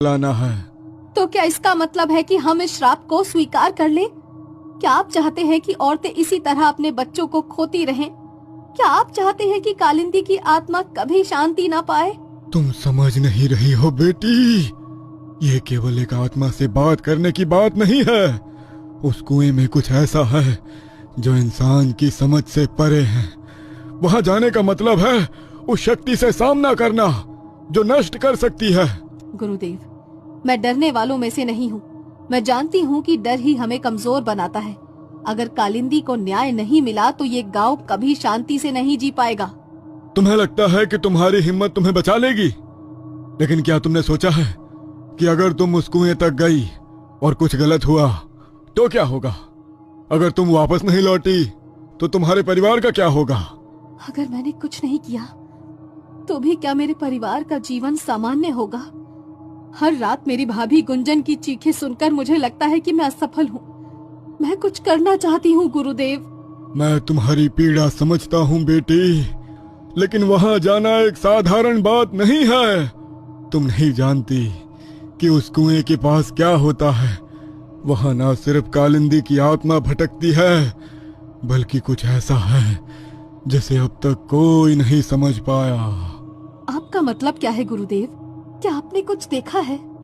लाना है। तो क्या इसका मतलब है कि हम इस श्राप को स्वीकार कर लें? क्या आप चाहते हैं कि औरतें इसी तरह अपने बच्चों को खोती रहें? क्या आप चाहते हैं कि कालिंदी की आत्मा कभी शांति ना पाए? तुम समझ नहीं रही हो बेटी, ये केवल एक आत्मा से बात करने की बात नहीं है। उस कुएं में कुछ ऐसा है जो इंसान की समझ से परे है। वहां जाने का मतलब है उस शक्ति से सामना करना जो नष्ट कर सकती है। गुरुदेव, मैं डरने वालों में से नहीं हूँ। मैं जानती हूँ कि डर ही हमें कमजोर बनाता है। अगर कालिंदी को न्याय नहीं मिला तो ये गांव कभी शांति से नहीं जी पाएगा। तुम्हें लगता है कि तुम्हारी हिम्मत तुम्हें बचा लेगी, लेकिन क्या तुमने सोचा है कि अगर तुम उस कुएं तक गई और कुछ गलत हुआ तो क्या होगा? अगर तुम वापस नहीं लौटी तो तुम्हारे परिवार का क्या होगा? अगर मैंने कुछ नहीं किया तो भी क्या मेरे परिवार का जीवन सामान्य होगा? हर रात मेरी भाभी गुंजन की चीखें सुनकर मुझे लगता है कि मैं असफल हूँ। मैं कुछ करना चाहती हूँ गुरुदेव। मैं तुम्हारी पीड़ा समझता हूँ बेटी, लेकिन वहां जाना एक साधारण बात नहीं है। तुम नहीं जानती कि उस कुएं के पास क्या होता है। वहां ना सिर्फ कालिंदी की आत्मा भटकती है, बल्कि कुछ ऐसा है जिसे अब तक कोई नहीं समझ पाया। आपका मतलब क्या है गुरुदेव? क्या आपने कुछ देखा है?